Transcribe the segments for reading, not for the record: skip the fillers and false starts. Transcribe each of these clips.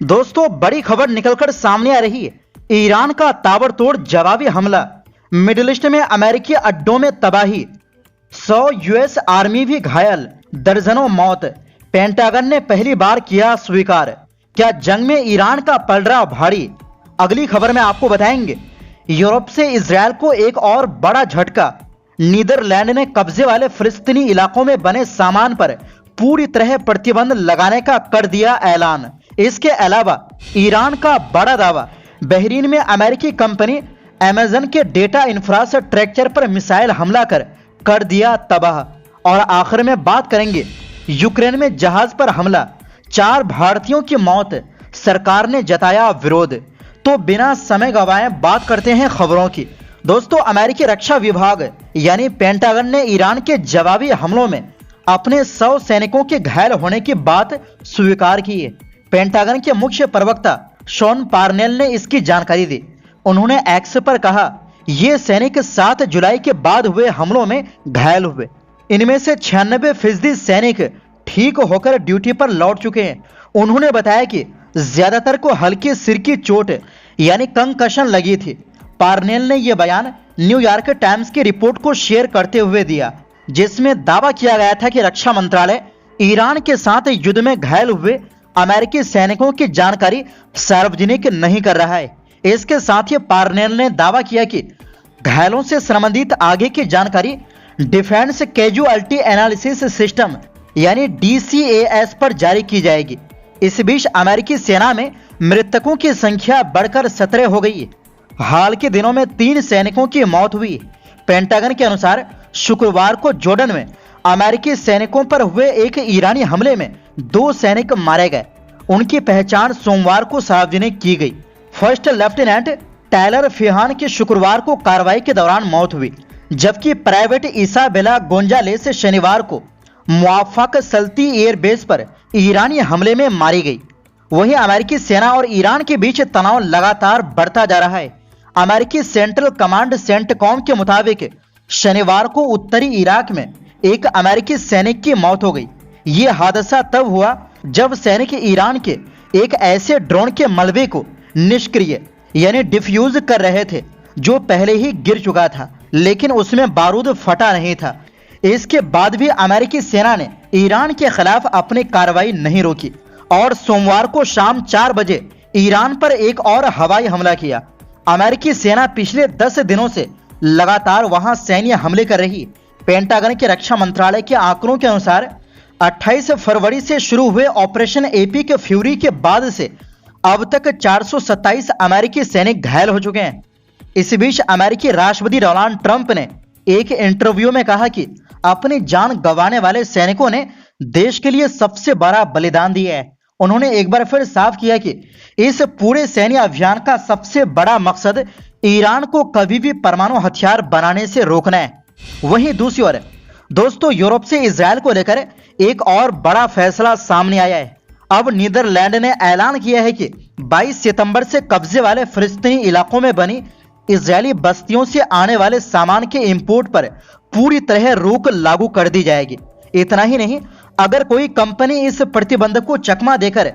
दोस्तों, बड़ी खबर निकलकर सामने आ रही है। ईरान का ताबड़तोड़ जवाबी हमला, मिडिल ईस्ट में अमेरिकी अड्डों में तबाही, 100 यूएस आर्मी भी घायल, दर्जनों मौत। पेंटागन ने पहली बार किया स्वीकार। क्या जंग में ईरान का पल रहा भारी? अगली खबर में आपको बताएंगे। यूरोप से इजरायल को एक और बड़ा झटका, नीदरलैंड ने कब्जे वाले फिलिस्तीनी इलाकों में बने सामान पर पूरी तरह प्रतिबंध लगाने का कर दिया ऐलान। इसके अलावा ईरान का बड़ा दावा, बहरीन में अमेरिकी कंपनी अमेजन के डेटा इंफ्रास्ट्रक्चर पर मिसाइल हमला कर दिया तबाह। और आखिर में बात करेंगे यूक्रेन में जहाज पर हमला, 4 भारतीयों की मौत, सरकार ने जताया विरोध। तो बिना समय गंवाए बात करते हैं खबरों की। दोस्तों, अमेरिकी रक्षा विभाग यानी पेंटागन ने ईरान के जवाबी हमलों में अपने 100 सैनिकों के घायल होने की बात स्वीकार की है। पेंटागन के मुख्य प्रवक्ता शॉन पार्नेल ने इसकी जानकारी दी। उन्होंने एक्स पर कहा, ये सैनिक 7 जुलाई के बाद हुए हमलों में घायल हुए। इनमें से 96% सैनिक ठीक होकर ड्यूटी पर लौट चुके हैं। उन्होंने बताया कि ज्यादातर को हल्की सिर की चोट यानी कंकशन लगी थी। पार्नेल ने यह बयान न्यूयॉर्क टाइम्स की रिपोर्ट को शेयर करते हुए दिया, जिसमें दावा किया गया था कि रक्षा मंत्रालय ईरान के साथ युद्ध में घायल हुए अमेरिकी सैनिकों की जानकारी सार्वजनिक नहीं कर रहा है। इसके साथ ही पार्नेल ने दावा किया कि घायलों से संबंधित आगे की जानकारी डिफेंस कैजुअल्टी एनालिसिस सिस्टम यानी DCAS पर जारी की जाएगी। इस बीच अमेरिकी सेना में मृतकों की संख्या बढ़कर 17 हो गई है। हाल के दिनों में 3 सैनिकों की मौत हुई। पेंटागन के अनुसार शुक्रवार को जॉर्डन में अमेरिकी सैनिकों पर हुए एक ईरानी हमले में 2 सैनिक मारे गए। उनकी पहचान सोमवार को सार्वजनिक की गई। फर्स्ट लेफ्टिनेंट टायलर फिहान की शुक्रवार को कार्रवाई के दौरान मौत हुई, जबकि प्राइवेट इसाबेला गोंजालेस शनिवार को मुआफक सल्ती एयरबेस पर ईरानी हमले में मारी गई। वहीं अमेरिकी सेना और ईरान के बीच तनाव लगातार बढ़ता जा रहा है। अमेरिकी सेंट्रल कमांड सेंटकॉम के मुताबिक शनिवार को उत्तरी इराक में एक अमेरिकी सैनिक की मौत हो गई। ये हादसा तब हुआ जब सैनिक ईरान के एक ऐसे ड्रोन के मलबे को निष्क्रिय यानी डिफ्यूज कर रहे थे जो पहले ही गिर चुका था, लेकिन उसमें बारूद फटा नहीं था। इसके बाद भी अमेरिकी सेना ने ईरान के खिलाफ अपनी कार्रवाई नहीं रोकी और सोमवार को शाम 4 बजे ईरान पर एक और हवाई हमला किया। अमेरिकी सेना पिछले 10 दिनों से लगातार वहां सैन्य हमले कर रही। पेंटागन के रक्षा मंत्रालय के आंकड़ों के अनुसार 28 फरवरी से शुरू हुए ऑपरेशन एपिक फ्यूरी के बाद से अब तक 427 अमेरिकी सैनिक घायल हो चुके हैं। इस बीच अमेरिकी राष्ट्रपति डोनाल्ड ट्रंप ने एक इंटरव्यू में कहा कि अपनी जान गंवाने वाले सैनिकों ने देश के लिए सबसे बड़ा बलिदान दिया है। उन्होंने एक बार फिर साफ किया कि इस पूरे सैन्य अभियान का सबसे बड़ा मकसद ईरान को कभी भी परमाणु हथियार बनाने से रोकना है। वहीं दूसरी ओर दोस्तों, यूरोप से इजरायल को लेकर एक और बड़ा फैसला सामने आया है। अब नीदरलैंड ने ऐलान किया है कि 22 सितंबर से कब्जे वाले फिलिस्तीनी इलाकों में बनी इजरायली बस्तियों से आने वाले सामान के इंपोर्ट पर पूरी तरह रोक लागू कर दी जाएगी। इतना ही नहीं, अगर कोई कंपनी इस प्रतिबंध को चकमा देकर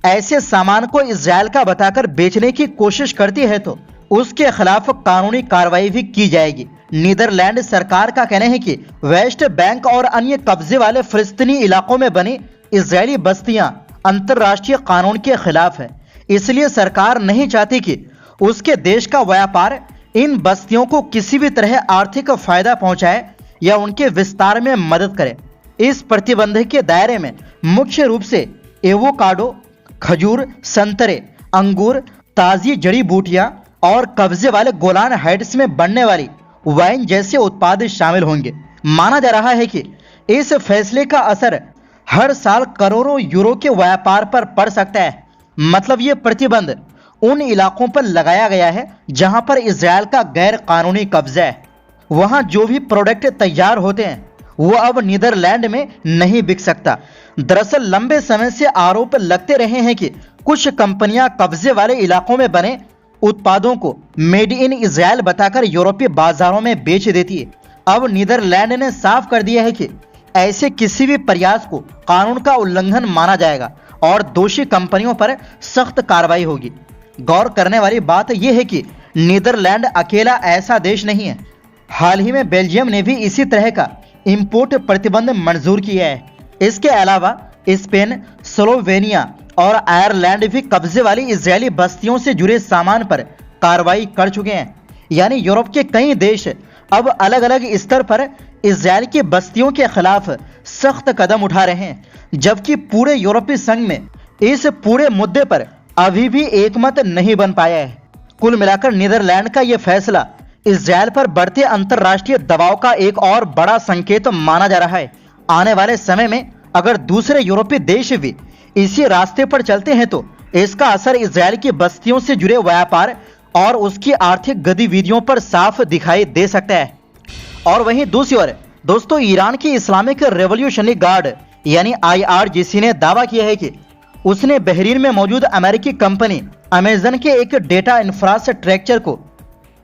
ऐसे सामान को इजरायल का बताकर बेचने की कोशिश करती है तो उसके खिलाफ कानूनी कार्रवाई भी की जाएगी। नीदरलैंड सरकार का कहना है कि वेस्ट बैंक और अन्य कब्जे वाले फिलिस्तीनी इलाकों में बनी इजरायली बस्तियां अंतर्राष्ट्रीय कानून के खिलाफ है। इसलिए सरकार नहीं चाहती कि उसके देश का व्यापार इन बस्तियों को किसी भी तरह आर्थिक फायदा पहुंचाए या उनके विस्तार में मदद करे। इस प्रतिबंध के दायरे में मुख्य रूप से एवोकाडो, खजूर, संतरे, अंगूर, ताजी जड़ी बूटियां और कब्जे वाले गोलान हाइट्स में बनने वाली वाइन जैसे उत्पाद शामिल होंगे। माना जा रहा है कि इस फैसले का असर हर साल करोड़ों यूरो के व्यापार पर पड़ सकता है। मतलब ये प्रतिबंध उन इलाकों पर लगाया गया है जहां पर इजरायल का गैर कानूनी कब्जा है। वहां जो भी प्रोडक्ट तैयार होते हैं वो अब नीदरलैंड में नहीं बिक सकता। दरअसल लंबे समय से आरोप लगते रहे हैं कि कुछ कंपनियां कब्जे वाले इलाकों में बने उत्पादों को मेड इन इजरायल बताकर यूरोपीय बाजारों में बेच देती है। अब नीदरलैंड ने साफ कर दिया है कि ऐसे किसी भी प्रयास को कानून का उल्लंघन माना जाएगा और दोषी कंपनियों पर सख्त कार्रवाई होगी। गौर करने वाली बात यह है कि नीदरलैंड अकेला ऐसा देश नहीं है। हाल ही में बेल्जियम ने भी इसी तरह का इंपोर्ट प्रतिबंध मंजूर किया है। इसके अलावा स्पेन, स्लोवेनिया और आयरलैंड भी कब्जे वाली इजरायली बस्तियों से जुड़े सामान पर कार्रवाई कर चुके हैं। यानी यूरोप के कई देश अब अलग अलग स्तर पर इजरायल की बस्तियों के खिलाफ सख्त कदम उठा रहे हैं, जबकि पूरे यूरोपीय संघ में इस पूरे मुद्दे पर अभी भी एकमत नहीं बन पाया है। कुल मिलाकर नीदरलैंड का यह फैसला इजरायल पर बढ़ते अंतर्राष्ट्रीय दबाव का एक और बड़ा संकेत माना जा रहा है। आने वाले समय में अगर दूसरे यूरोपीय देश भी इसी रास्ते पर चलते हैं तो इसका असर इजरायल की बस्तियों से जुड़े व्यापार और उसकी आर्थिक गतिविधियों पर साफ दिखाई दे सकता है। और वहीं दूसरी ओर दोस्तों, ईरान की इस्लामिक रेवोल्यूशनरी गार्ड यानी IRGC ने दावा किया है कि उसने बहरीन में मौजूद अमेरिकी कंपनी अमेजन के एक डेटा इंफ्रास्ट्रक्चर को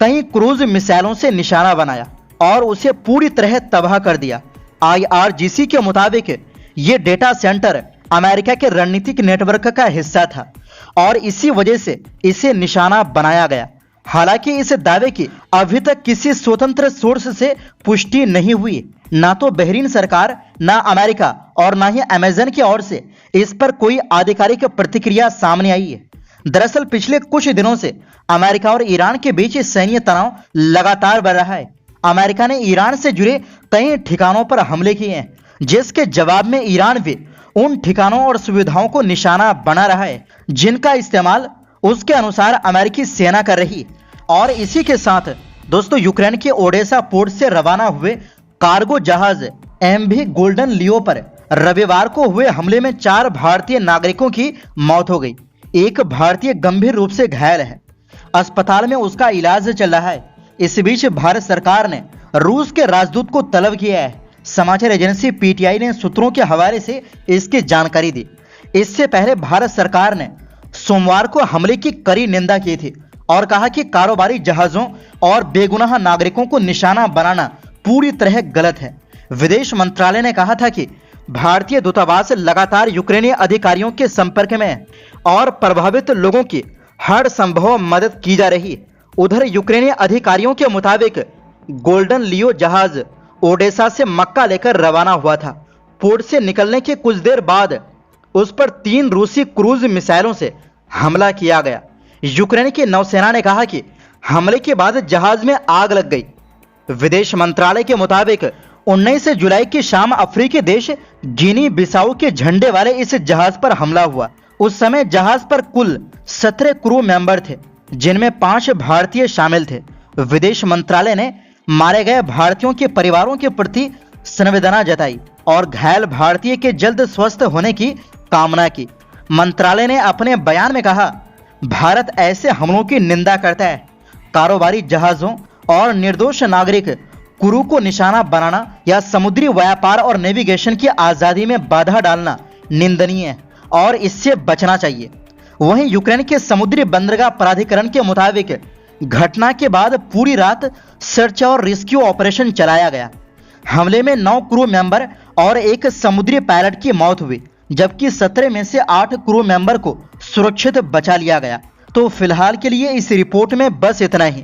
कई क्रूज मिसाइलों से निशाना बनाया और उसे पूरी तरह तबाह कर दिया। IRGC के मुताबिक ये डेटा सेंटर अमेरिका के रणनीतिक नेटवर्क का हिस्सा था और इसी वजह से इसे निशाना बनाया गया। हालांकि इस दावे की अभी तक किसी स्वतंत्र सोर्स से पुष्टि नहीं हुई। ना तो बहरीन सरकार, ना अमेरिका और ना ही अमेजन की ओर से इस पर कोई आधिकारिक प्रतिक्रिया सामने आई है। दरअसल पिछले कुछ दिनों से अमेरिका और ईरान के बीच सैन्य तनाव लगातार बढ़ रहा है। अमेरिका ने ईरान से जुड़े कई ठिकानों पर हमले किए हैं, जिसके जवाब में ईरान भी उन ठिकानों और सुविधाओं को निशाना बना रहा है जिनका इस्तेमाल उसके अनुसार अमेरिकी सेना कर रही। और इसी के साथ दोस्तों, यूक्रेन के ओडेसा पोर्ट से रवाना हुए कार्गो जहाज MV गोल्डन लियो पर रविवार को हुए हमले में 4 भारतीय नागरिकों की मौत हो गई। एक भारतीय गंभीर रूप से घायल है, अस्पताल में उसका इलाज चल रहा है। इस बीच भारत सरकार ने रूस के राजदूत को तलब किया है। समाचार एजेंसी PTI ने सूत्रों के हवाले से इसकी जानकारी दी। इससे पहले भारत सरकार ने सोमवार को हमले की कड़ी निंदा की थी और कहा कि कारोबारी जहाजों और बेगुनाह नागरिकों को निशाना बनाना पूरी तरह गलत है। विदेश मंत्रालय ने कहा था कि भारतीय दूतावास लगातार यूक्रेनी अधिकारियों के संपर्क में है और प्रभावित लोगों की हर संभव मदद की जा रही है। उधर यूक्रेनी अधिकारियों के मुताबिक गोल्डन लियो जहाज ओडेसा से मक्का लेकर रवाना हुआ था। पोर्ट से निकलने के कुछ देर बाद उस पर 3 रूसी क्रूज मिसाइलों से हमला किया गया। यूक्रेन की नौसेना ने कहा कि हमले के बाद जहाज में आग लग गई। विदेश मंत्रालय के मुताबिक 19 जुलाई की शाम अफ्रीकी देश गिनी बिसाऊ के झंडे वाले इस जहाज पर हमला हुआ। उस समय जहाज पर कुल 17 क्रू मेंबर थे, जिनमें 5 भारतीय शामिल थे। विदेश मंत्रालय ने मारे गए भारतीयों के परिवारों के प्रति संवेदना जताई और घायल भारतीय के जल्द स्वस्थ होने की कामना की। मंत्रालय ने अपने बयान में कहा, भारत ऐसे हमलों की निंदा करता है। कारोबारी जहाजों और निर्दोष नागरिक क्रू को निशाना बनाना या समुद्री व्यापार और नेविगेशन की आज़ादी में बाधा डालना निंदनीय है और इससे बचना चाहिए। वहीं यूक्रेन के समुद्री बंदरगाह प्राधिकरण के मुताबिक घटना के बाद पूरी रात सर्च और रेस्क्यू ऑपरेशन चलाया गया। हमले में 9 क्रू मेंबर और एक समुद्री पायलट की मौत हुई, जबकि 17 में से 8 क्रू मेंबर को सुरक्षित बचा लिया गया। तो फिलहाल के लिए इस रिपोर्ट में बस इतना ही।